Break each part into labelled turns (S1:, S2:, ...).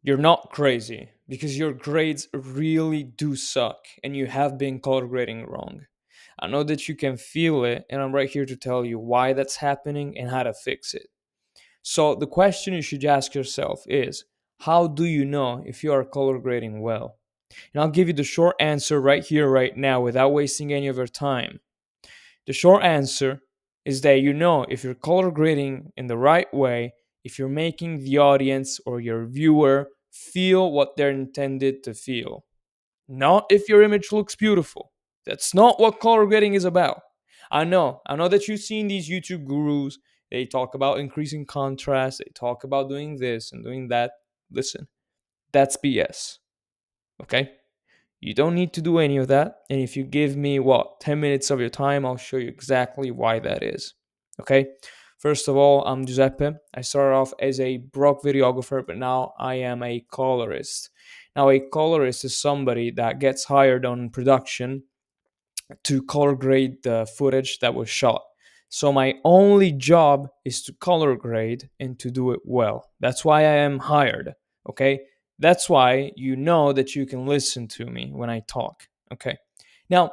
S1: you're not crazy because your grades really do suck and you have been color grading wrong. I know that you can feel it, and I'm right here to tell you why that's happening and how to fix it. So, the question you should ask yourself is, how do you know if you are color grading well? And I'll give you the short answer right here, right now, without wasting any of your time. The short answer is that you know if you're color grading in the right way, if you're making the audience or your viewer feel what they're intended to feel. Not if your image looks beautiful. That's not what color grading is about. I know that you've seen these YouTube gurus. They talk about increasing contrast, they talk about doing this and doing that. Listen, that's BS. Okay? You don't need to do any of that. And if you give me, 10 minutes of your time, I'll show you exactly why that is. Okay? First of all, I'm Giuseppe. I started off as a broke videographer, but now I am a colorist. Now, a colorist is somebody that gets hired on production to color grade the footage that was shot. So my only job is to color grade and to do it well. That's why I am hired. Okay? That's why you know that you can listen to me when I talk. Okay? Now,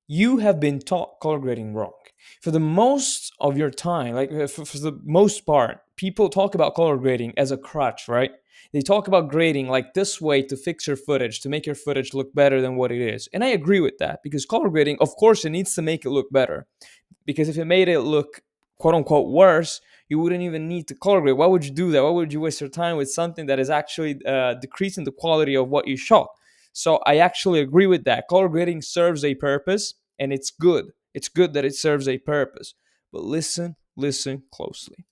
S1: you have been taught color grading wrong. For the most of your time, like for the most part, people talk about color grading as a crutch, right? They talk about grading like this way to fix your footage, to make your footage look better than what it is. And I agree with that because color grading, of course, it needs to make it look better. Because if it made it look quote unquote worse, you wouldn't even need to color grade. Why would you do that? Why would you waste your time with something that is actually decreasing the quality of what you shot? So I actually agree with that. Color grading serves a purpose and it's good. It's good that it serves a purpose. But listen closely.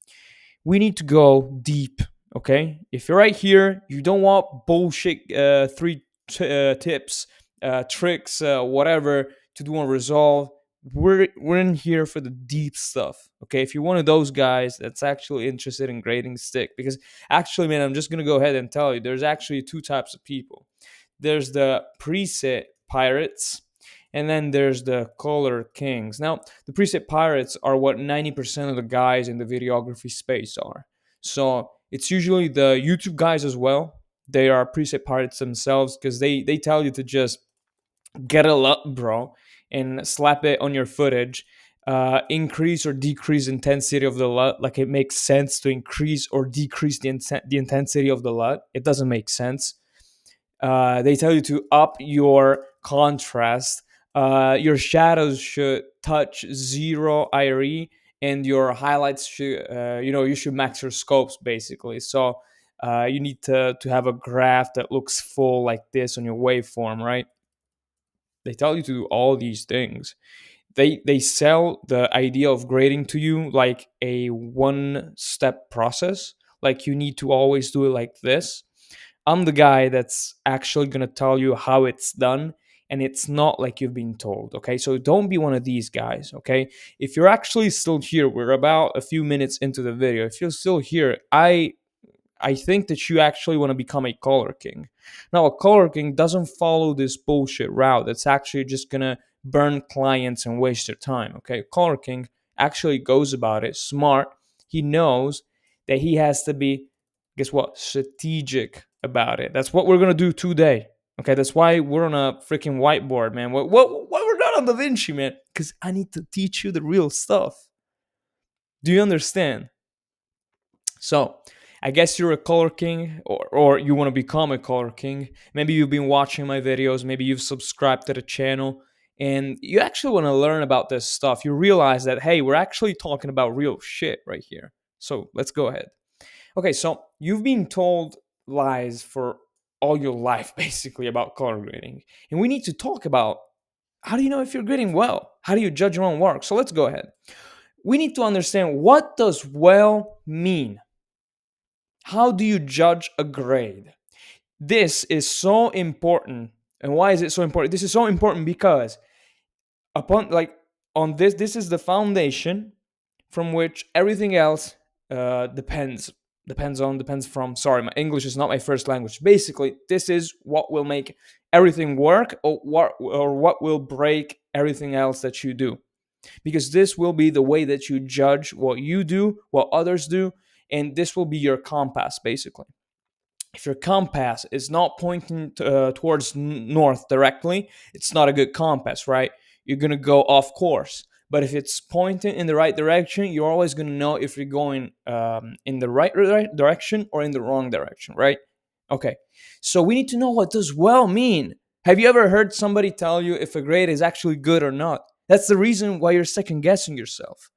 S1: We need to go deep, okay? If you're right here, you don't want bullshit tips, tricks, whatever to do on Resolve. We're in here for the deep stuff, okay? If you're one of those guys that's actually interested in grading stick, because actually, man, I'm just gonna go ahead and tell you, there's actually two types of people. There's the preset pirates, and then there's the color kings. Now, the preset pirates are what 90% of the guys in the videography space are. So it's usually the YouTube guys as well. They are preset pirates themselves because they tell you to just get a lot, bro, and slap it on your footage. Increase or decrease intensity of the LUT. Like it makes sense to increase or decrease the intensity of the LUT. It doesn't make sense. They tell you to up your contrast. Your shadows should touch zero IRE, and your highlights should, you should max your scopes basically. So you need to have a graph that looks full like this on your waveform, right? They tell you to do all these things. They sell the idea of grading to you like a one step process. Like you need to always do it like this. I'm the guy that's actually going to tell you how it's done, and it's not like you've been told, okay? So don't be one of these guys, okay? If you're actually still here, we're about a few minutes into the video. If you're still here, I think that you actually want to become a color king. Now, a color king doesn't follow this bullshit route. That's actually just going to burn clients and waste their time, okay? A color king actually goes about it smart. He knows that he has to be, guess what, strategic about it. That's what we're going to do today. Okay, that's why we're on a freaking whiteboard, man. What we're not on Da Vinci, man? Because I need to teach you the real stuff. Do you understand? So, I guess you're a color king, or you want to become a color king. Maybe you've been watching my videos, maybe you've subscribed to the channel, and you actually want to learn about this stuff. You realize that, hey, we're actually talking about real shit right here. So, let's go ahead. Okay, so you've been told lies for all your life, basically, about color grading. And we need to talk about how do you know if you're grading well? How do you judge your own work? So let's go ahead. We need to understand, what does well mean? How do you judge a grade? This is so important. And why is it so important? This is so important because upon like on this is the foundation from which everything else depends from. Sorry, my English is not my first language. Basically, this is what will make everything work, or what will break everything else that you do, because this will be the way that you judge what you do, what others do, and this will be your compass basically. If your compass is not pointing towards north directly, it's not a good compass, right? You're gonna go off course. But if it's pointing in the right direction, you're always gonna know if you're going in the right direction or in the wrong direction, right? Okay. So we need to know what does well mean. Have you ever heard somebody tell you if a grade is actually good or not? That's the reason why you're second guessing yourself,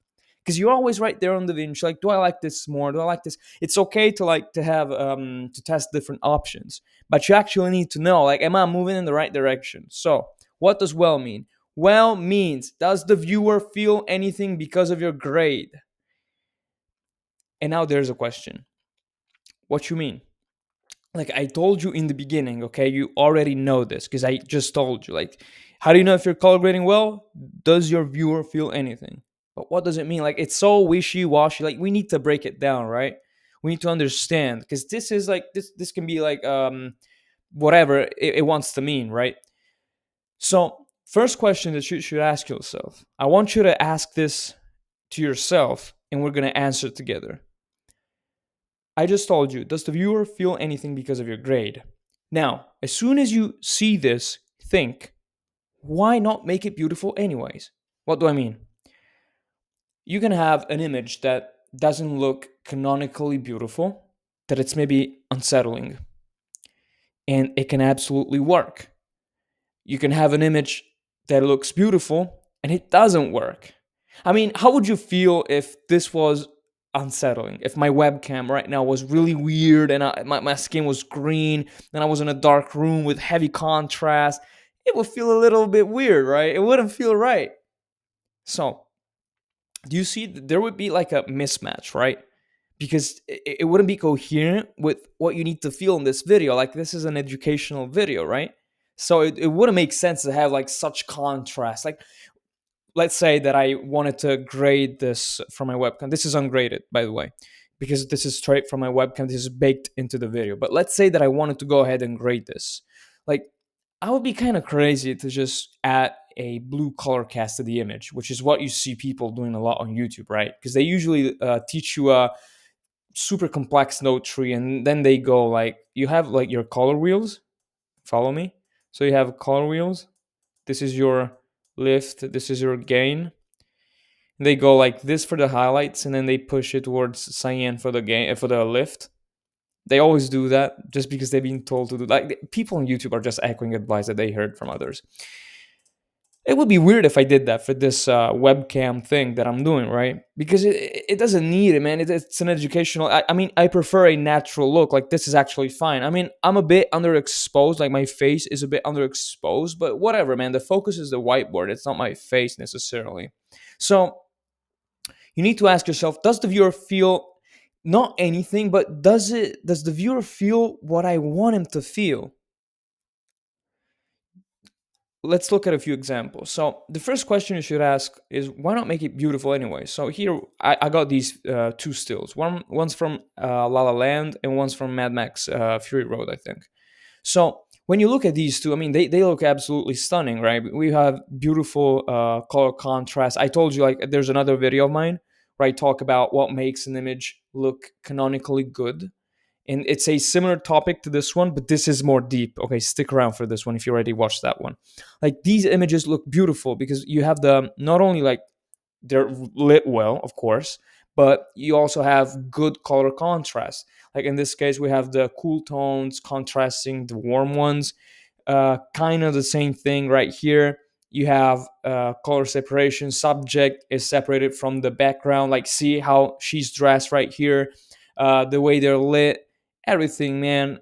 S1: because you're always right there on the bench, like, do I like this more, do I like this? It's okay to like to have to test different options, but you actually need to know, like, am I moving in the right direction? So what does well mean? Well means, does the viewer feel anything because of your grade? And now there's a question. What you mean? Like I told you in the beginning, okay, you already know this because I just told you. Like, how do you know if you're color grading well? Does your viewer feel anything? But what does it mean? Like, it's so wishy-washy. Like, we need to break it down, right? We need to understand, because this is like this can be like whatever it wants to mean, right? So first question that you should ask yourself, I want you to ask this to yourself, and we're going to answer it together. I just told you, does the viewer feel anything because of your grade? Now, as soon as you see this, think, why not make it beautiful anyways? What do I mean? You can have an image that doesn't look canonically beautiful, that it's maybe unsettling, and it can absolutely work. You can have an image that looks beautiful and it doesn't work. I mean, how would you feel if this was unsettling? If my webcam right now was really weird and my skin was green and I was in a dark room with heavy contrast, it would feel a little bit weird, right? It wouldn't feel right. So, do you see there would be like a mismatch, right? Because it wouldn't be coherent with what you need to feel in this video. Like, this is an educational video, right? So it wouldn't make sense to have like such contrast. Like, let's say that I wanted to grade this from my webcam. This is ungraded, by the way, because this is straight from my webcam. This is baked into the video. But let's say that I wanted to go ahead and grade this. Like, I would be kind of crazy to just add a blue color cast to the image, which is what you see people doing a lot on YouTube, right? Because they usually teach you a super complex node tree, and then they go like, you have like your color wheels. Follow me. So you have color wheels. This is your lift. This is your gain. They go like this for the highlights, and then they push it towards cyan for the gain, for the lift. They always do that just because they've been told to do. Like, people on YouTube are just echoing advice that they heard from others. It would be weird if I did that for this webcam thing that I'm doing, right? Because it doesn't need it, man. It's an educational. I mean, I prefer a natural look. Like, this is actually fine. I mean, I'm a bit underexposed. Like, my face is a bit underexposed, but whatever, man. The focus is the whiteboard. It's not my face necessarily. So you need to ask yourself: does the viewer feel not anything, but does the viewer feel what I want him to feel? Let's look at a few examples. So the first question you should ask is, why not make it beautiful anyway? So here I got these two stills. One's from La La Land and one's from Mad Max Fury Road, I think. So when you look at these two, I mean, they look absolutely stunning, right? We have beautiful color contrast. I told you, like, there's another video of mine where I talk about what makes an image look canonically good, and it's a similar topic to this one, but this is more deep. Okay, stick around for this one if you already watched that one. Like, these images look beautiful because you have the, not only like they're lit well, of course, but you also have good color contrast. Like, in this case, we have the cool tones contrasting the warm ones. Kind of the same thing right here. You have color separation. Subject is separated from the background. Like, see how she's dressed right here, the way they're lit, everything, man.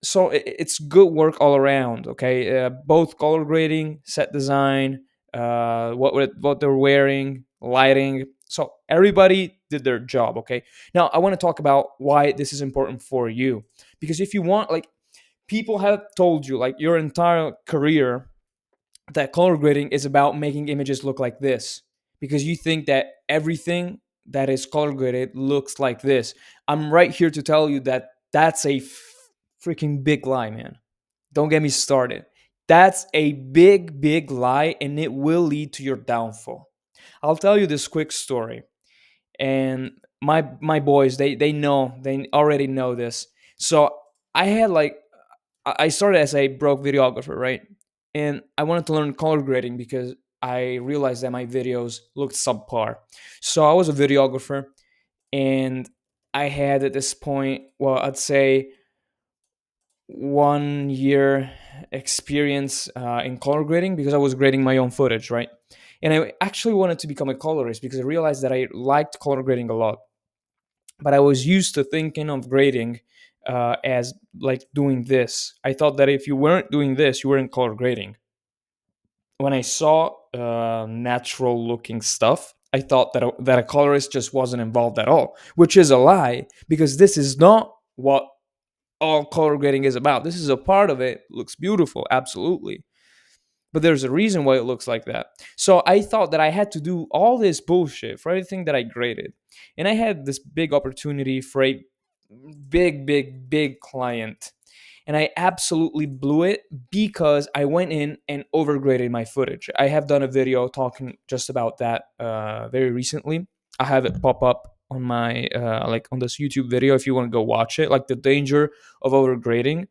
S1: So it's good work all around. Okay, both color grading, set design, what they're wearing, lighting. So everybody did their job. Okay, now I want to talk about why this is important for you, because if you want, like, people have told you like your entire career that color grading is about making images look like this, because you think that everything that is color graded looks like this. I'm right here to tell you that that's a freaking big lie, man. Don't get me started. That's a big, big lie, and it will lead to your downfall. I'll tell you this quick story, and my boys, they know, they already know this. So I had like I started as a broke videographer, right? And I wanted to learn color grading because I realized that my videos looked subpar. So I was a videographer, and I had at this point, well, I'd say 1 year experience in color grading because I was grading my own footage, right? And I actually wanted to become a colorist because I realized that I liked color grading a lot. But I was used to thinking of grading as like doing this. I thought that if you weren't doing this, you weren't color grading. When I saw natural looking stuff, I thought that a colorist just wasn't involved at all, which is a lie because this is not what all color grading is about. This is a part of it. Looks beautiful, absolutely. But there's a reason why it looks like that. So I thought that I had to do all this bullshit for everything that I graded. And I had this big opportunity for a big client. And I absolutely blew it because I went in and overgraded my footage. I have done a video talking just about that very recently. I have it pop up on my like on this YouTube video if you want to go watch it, like the danger of overgrading,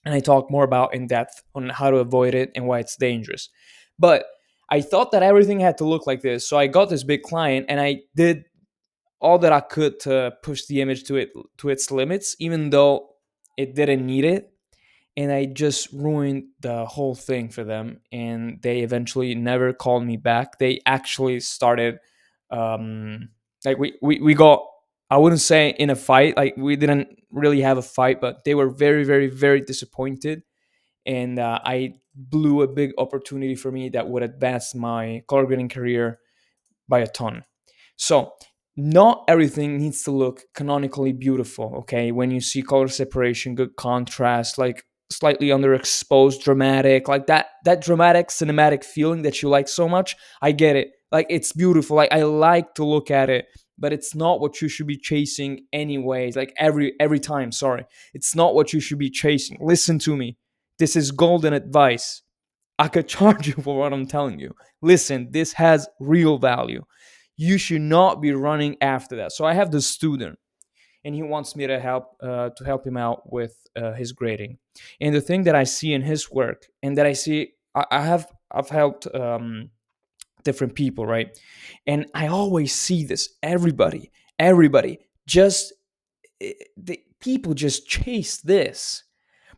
S1: and I talk more about in depth on how to avoid it and why it's dangerous. But I thought that everything had to look like this, so I got this big client and I did all that I could to push the image to its limits, even though it didn't need it, and I just ruined the whole thing for them. And they eventually never called me back. They actually started, like we got. I wouldn't say in a fight. Like we didn't really have a fight, but they were very disappointed, and I blew a big opportunity for me that would advance my color grading career by a ton. So, not everything needs to look canonically beautiful, okay? When you see color separation, good contrast, like slightly underexposed, dramatic, like that dramatic cinematic feeling that you like so much, I get it. Like it's beautiful. Like I like to look at it, but it's not what you should be chasing anyways. Like every time, sorry. It's not what you should be chasing. Listen to me. This is golden advice. I could charge you for what I'm telling you. Listen, this has real value. You should not be running after that. So I have this student, and he wants me to help him out with his grading. And the thing that I see in his work, and that I see, I've helped different people, right? And I always see this. Everybody, just the people just chase this,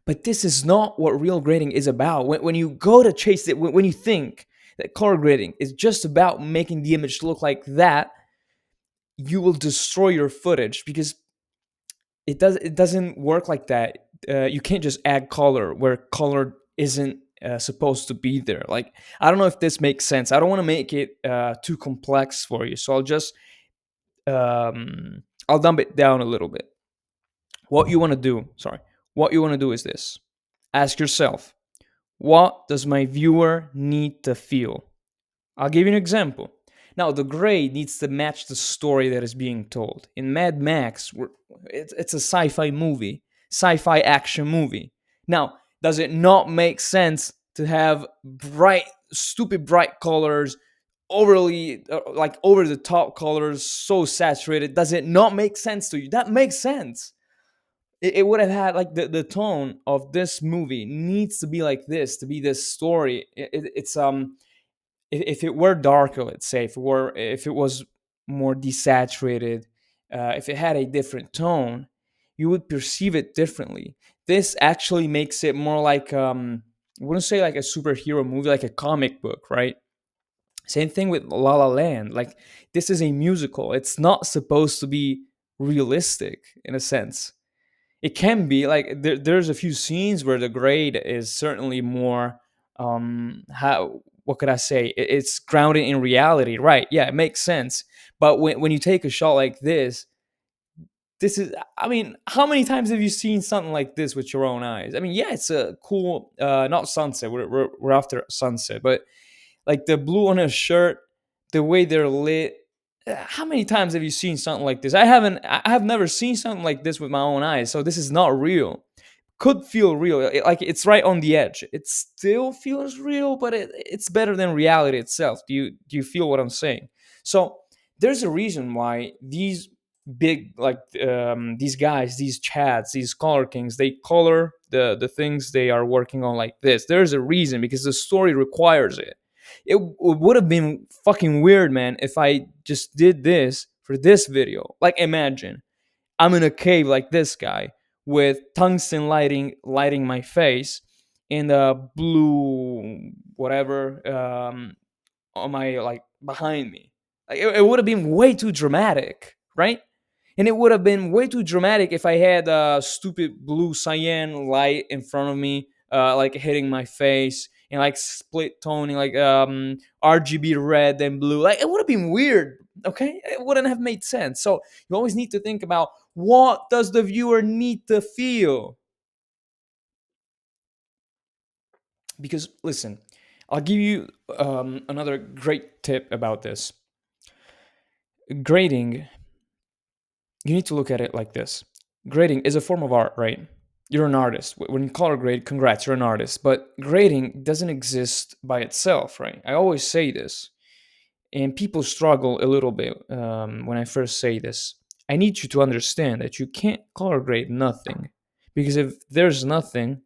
S1: but this is not what real grading is about. When you go to chase it, when you think that color grading is just about making the image look like that, you will destroy your footage because it doesn't work like that. You can't just add color where color isn't supposed to be there. Like I don't know if this makes sense. I don't want to make it too complex for you, so I'll dumb it down a little bit. What you want to do, sorry, what you want to do is this: ask yourself, what does my viewer need to feel? I'll give you an example. Now, the gray needs to match the story that is being told. In Mad Max, it's a sci fi movie, sci fi action movie. Now, does it not make sense to have bright, stupid bright colors, overly, like over the top colors, so saturated? Does it not make sense to you? That makes sense. It would have had like the tone of this movie needs to be like this to be this story. It's if it were darker, let's say, if it was more desaturated, if it had a different tone, you would perceive it differently. This actually makes it more like I wouldn't say like a superhero movie, like a comic book, right? Same thing with La La Land. Like this is a musical. It's not supposed to be realistic in a sense. It can be like there's a few scenes where the grade is certainly more how what could I say, it's grounded in reality, right? Yeah, it makes sense. But when you take a shot like this is, I mean, how many times have you seen something like this with your own eyes? I mean, yeah, it's a cool not sunset, we're after sunset, but like the blue on his shirt, the way they're lit. How many times have you seen something like this? I have never seen something like this with my own eyes. So this is not real. Could feel real. Like it's right on the edge. It still feels real, but it's better than reality itself. Do you feel what I'm saying? So there's a reason why these big, like, these guys, these chats, these color kings, they color the things they are working on like this. There's a reason, because the story requires it. It would have been fucking weird, man, if I just did this for this video. Like, imagine I'm in a cave like this guy, with tungsten lighting my face, and a blue whatever, on my, like, behind me. Like, it would have been way too dramatic, right? And it would have been way too dramatic if I had a stupid blue cyan light in front of me, like hitting my face, and like split toning, like RGB red and blue. Like, it would have been weird. Okay, it wouldn't have made sense. So you always need to think about, what does the viewer need to feel? Because listen, I'll give you another great tip about this. Grading, you need to look at it like this. Grading is a form of art, right? You're an artist. When you color grade, congrats, you're an artist. But grading doesn't exist by itself, right? I always say this, and people struggle a little bit when I first say this. I need you to understand that you can't color grade nothing, because if there's nothing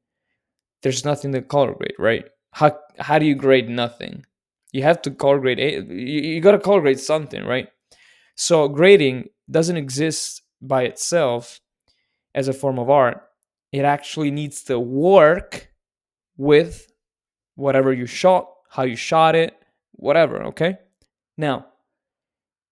S1: to color grade, right? How do you grade nothing? You have to color grade. You got to color grade something, right? So grading doesn't exist by itself as a form of art. It actually needs to work with whatever you shot, how you shot it, whatever, okay? Now,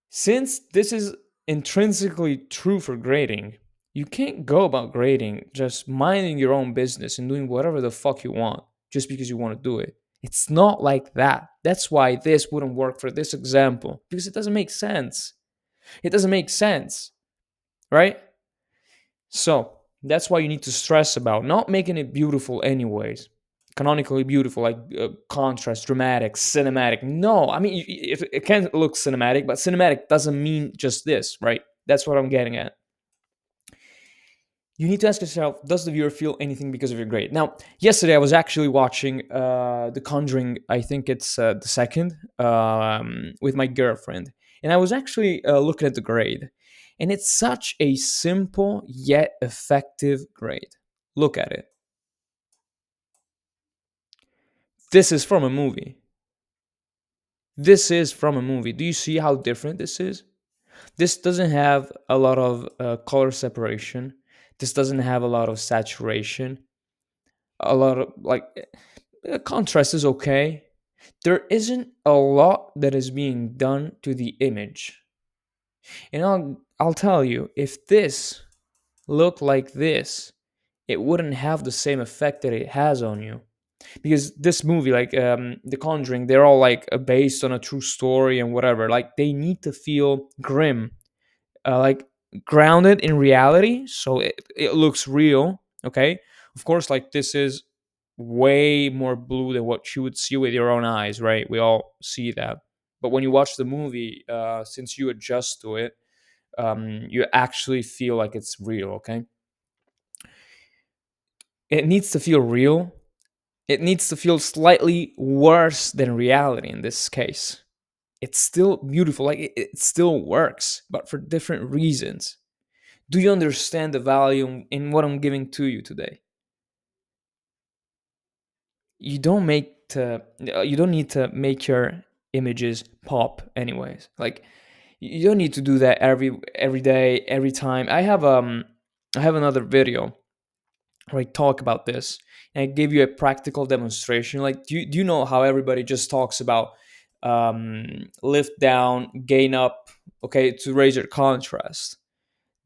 S1: since this is intrinsically true for grading, you can't go about grading just minding your own business and doing whatever the fuck you want just because you want to do it. It's not like that. That's why this wouldn't work for this example, because it doesn't make sense. It doesn't make sense, right? So that's why you need to stress about not making it beautiful, anyways. Canonically beautiful, like contrast, dramatic, cinematic. No, I mean, it can look cinematic, but cinematic doesn't mean just this, right? That's what I'm getting at. You need to ask yourself, does the viewer feel anything because of your grade? Now, yesterday I was actually watching The Conjuring, I think it's the second, with my girlfriend. And I was actually looking at the grade. And it's such a simple yet effective grade. Look at it. This is from a movie. This is from a movie. Do you see how different this is? This doesn't have a lot of color separation. This doesn't have a lot of saturation. A lot of, like, contrast is okay. There isn't a lot that is being done to the image. And I'll tell you, if this looked like this, it wouldn't have the same effect that it has on you. Because this movie, like The Conjuring, they're all like based on a true story and whatever. Like, they need to feel grim, like grounded in reality, so it looks real. Okay, of course, like, this is way more blue than what you would see with your own eyes, right? We all see that. But when you watch the movie, since you adjust to it, you actually feel like it's real. Okay, it needs to feel real. It needs to feel slightly worse than reality in this case. It's still beautiful, like it still works, but for different reasons. Do you understand the value in what I'm giving to you today? You don't need to make your images pop, anyways. Like, you don't need to do that every day, every time. I have another video where I talk about this, and I give you a practical demonstration. Like, do you know how everybody just talks about lift down, gain up, okay, to raise your contrast?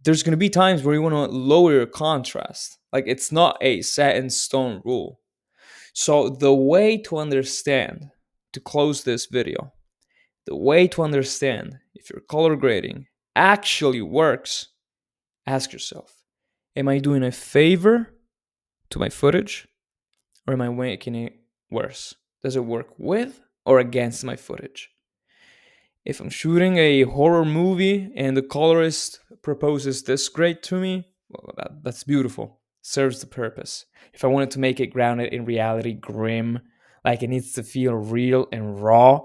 S1: There's going to be times where you want to lower your contrast. Like, it's not a set in stone rule. So the way to understand, to close this video, the way to understand if your color grading actually works, ask yourself, am I doing a favor to my footage, or am I making it worse? Does it work with or against my footage? If I'm shooting a horror movie and the colorist proposes this grade to me, well, that's beautiful. Serves the purpose. If I wanted to make it grounded in reality, grim, like it needs to feel real and raw,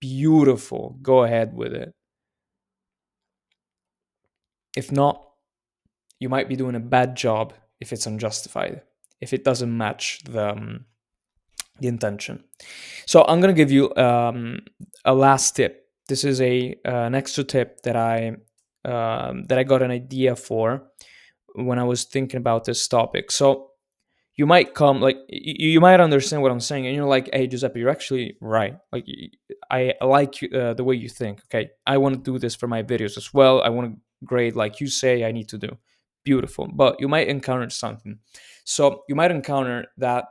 S1: beautiful. Go ahead with it. If not, you might be doing a bad job if it's unjustified, if it doesn't match the intention. So I'm gonna give you a last tip. This is an extra tip that I got an idea for when I was thinking about this topic. So you might come like you might understand what I'm saying, and you're like, "Hey, Giuseppe, you're actually right. Like, I like the way you think. Okay, I want to do this for my videos as well. I want to grade like you say I need to do. Beautiful." But you might encounter something. So you might encounter that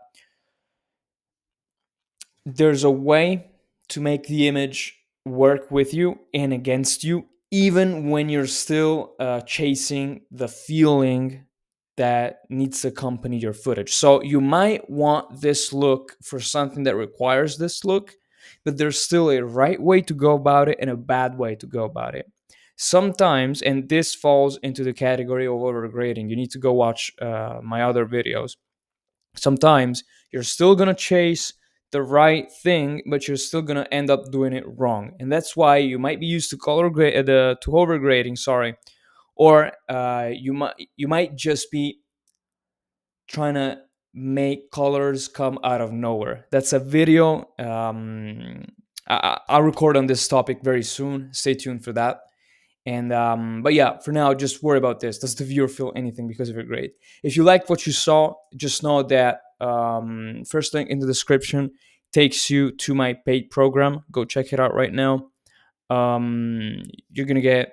S1: there's a way to make the image work with you and against you, even when you're still chasing the feeling that needs to accompany your footage. So you might want this look for something that requires this look, but there's still a right way to go about it and a bad way to go about it. Sometimes, and this falls into the category of overgrading, you need to go watch my other videos. Sometimes you're still going to chase the right thing, but you're still going to end up doing it wrong. And that's why you might be used to to overgrading, sorry, or you might just be trying to make colors come out of nowhere. That's a video. I'll record on this topic very soon. Stay tuned for that. And but yeah, for now, just worry about this. Does the viewer feel anything because of your grade? If you like what you saw, just know that first link in the description takes you to my paid program. Go check it out right now. You're gonna get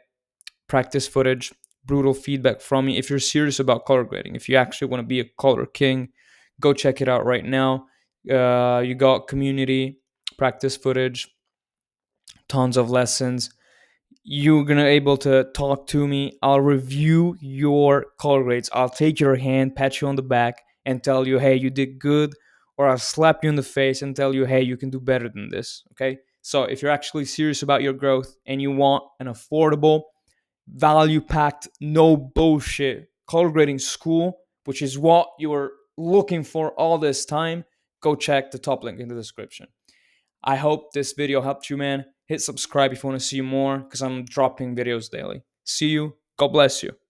S1: practice footage, brutal feedback from me. If you're serious about color grading, if you actually want to be a color king, go check it out right now. You got community, practice footage, tons of lessons. You're gonna able to talk to me. I'll review your color grades. I'll take your hand, pat you on the back, and tell you, hey, you did good. Or I'll slap you in the face and tell you, hey, you can do better than this. Okay. So if you're actually serious about your growth and you want an affordable, value packed, no bullshit color grading school, which is what you were looking for all this time, go check the top link in the description. I hope this video helped you, man. Hit subscribe if you want to see more because I'm dropping videos daily. See you. God bless you.